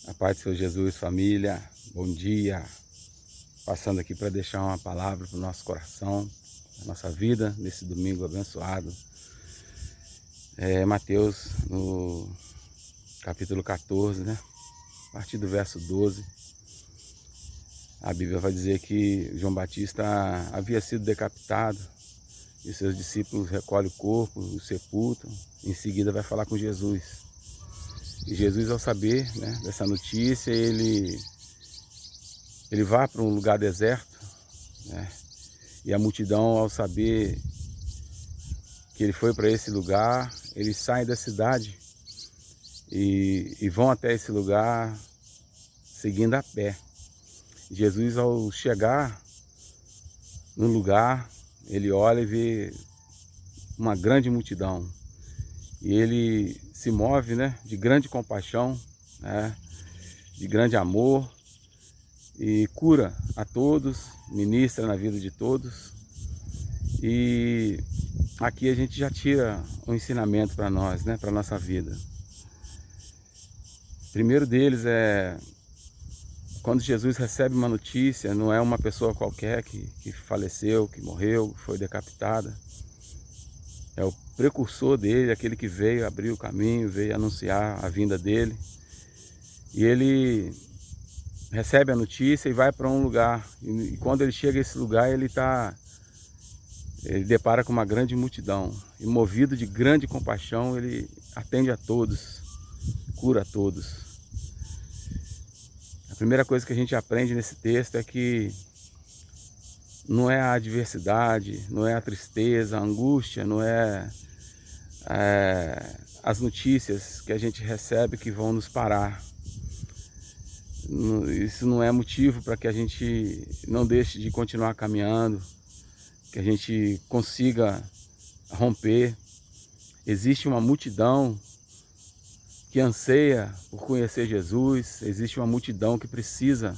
A paz do Senhor Jesus, família, bom dia. Passando aqui para deixar uma palavra para o nosso coração, a nossa vida, nesse domingo abençoado. Mateus, no capítulo 14, né? A partir do verso 12, a Bíblia vai dizer que João Batista havia sido decapitado e seus discípulos recolhem o corpo, o sepultam, em seguida vai falar com Jesus. E Jesus, ao saber, né, dessa notícia, ele vai para um lugar deserto, né? E a multidão, ao saber que ele foi para esse lugar, eles saem da cidade e vão até esse lugar seguindo a pé. Jesus, ao chegar no lugar, ele olha e vê uma grande multidão. E ele se move, né, de grande compaixão, né, de grande amor, e cura a todos, ministra na vida de todos. E aqui a gente já tira um ensinamento para nós, né, para nossa vida. O primeiro deles é quando Jesus recebe uma notícia, não é uma pessoa qualquer que faleceu, que morreu, foi decapitada. É o precursor dele, aquele que veio abrir o caminho, veio anunciar a vinda dele. E ele recebe a notícia e vai para um lugar. E quando ele chega a esse lugar, ele depara com uma grande multidão. E movido de grande compaixão, ele atende a todos, cura a todos. A primeira coisa que a gente aprende nesse texto é que não é a adversidade, não é a tristeza, a angústia, não é as notícias que a gente recebe que vão nos parar. Isso não é motivo para que a gente não deixe de continuar caminhando, que a gente consiga romper. Existe uma multidão que anseia por conhecer Jesus, existe uma multidão que precisa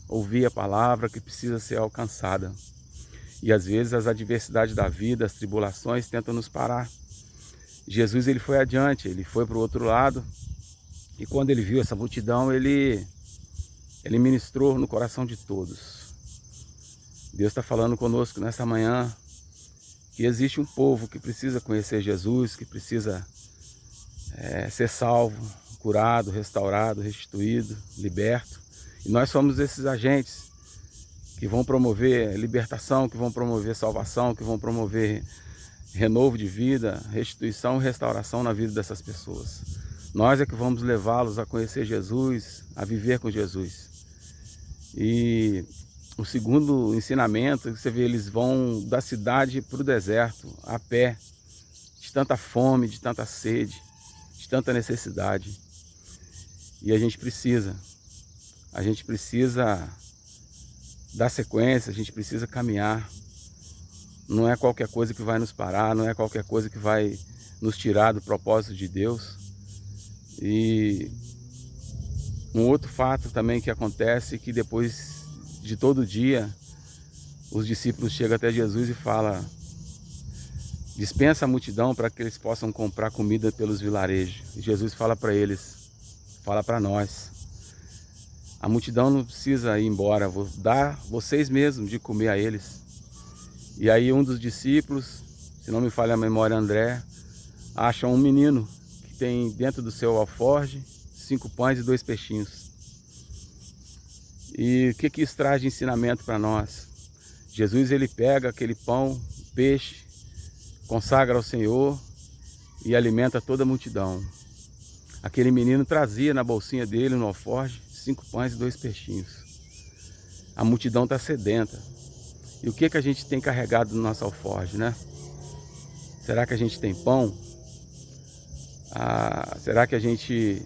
ouvir a palavra, que precisa ser alcançada. E às vezes as adversidades da vida, as tribulações tentam nos parar. Jesus, ele foi adiante, ele foi para o outro lado, e quando ele viu essa multidão, ele ministrou no coração de todos. Deus está falando conosco nessa manhã que existe um povo que precisa conhecer Jesus, que precisa ser salvo, curado, restaurado, restituído, liberto. E nós somos esses agentes que vão promover libertação, que vão promover salvação, que vão promover renovo de vida, restituição e restauração na vida dessas pessoas. Nós é que vamos levá-los a conhecer Jesus, a viver com Jesus. E o segundo ensinamento, você vê, eles vão da cidade para o deserto, a pé, de tanta fome, de tanta sede, de tanta necessidade. E a gente precisa dar sequência, a gente precisa caminhar. Não é qualquer coisa que vai nos parar, não é qualquer coisa que vai nos tirar do propósito de Deus. E um outro fato também que acontece é que depois de todo dia, os discípulos chegam até Jesus e falam: dispensa a multidão para que eles possam comprar comida pelos vilarejos. E Jesus fala para eles, fala para nós: a multidão não precisa ir embora, vou dar vocês mesmos de comer a eles. E aí um dos discípulos, se não me falha a memória, André, acha um menino que tem dentro do seu alforje 5 pães e 2 peixinhos. E o que isso traz de ensinamento para nós? Jesus, ele pega aquele pão, peixe, consagra ao Senhor e alimenta toda a multidão. Aquele menino trazia na bolsinha dele, no alforje, 5 pães e 2 peixinhos. A multidão está sedenta. E o que a gente tem carregado no nosso alforje, né? Será que a gente tem pão? Será que a gente...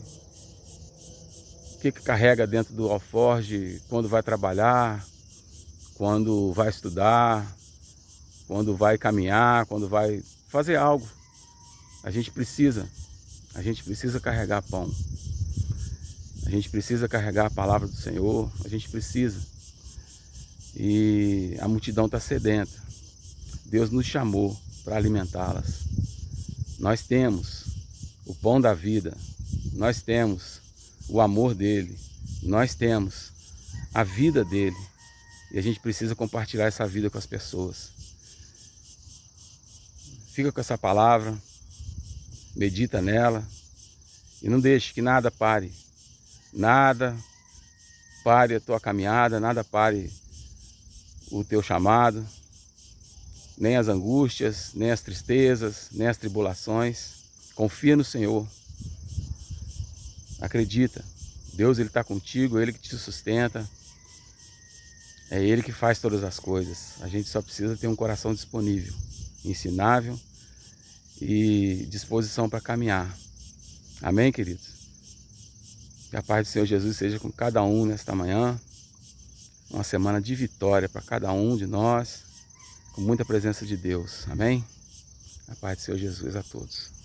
O que carrega dentro do alforje quando vai trabalhar, quando vai estudar, quando vai caminhar, quando vai fazer algo? A gente precisa carregar pão. A gente precisa carregar a palavra do Senhor, a gente precisa. E a multidão está sedenta. Deus nos chamou para alimentá-las. Nós temos o pão da vida, nós temos o amor dele, nós temos a vida dele e a gente precisa compartilhar essa vida com as pessoas. Fica com essa palavra, medita nela e não deixe que nada pare a tua caminhada, nada pare o teu chamado, nem as angústias, nem as tristezas, nem as tribulações. Confia no Senhor, acredita, Deus ele está contigo, Ele que te sustenta, é Ele que faz todas as coisas. A gente só precisa ter um coração disponível, ensinável e disposição para caminhar. Amém, queridos? Que a paz do Senhor Jesus seja com cada um nesta manhã. Uma semana de vitória para cada um de nós, com muita presença de Deus. Amém? A paz do Senhor Jesus a todos.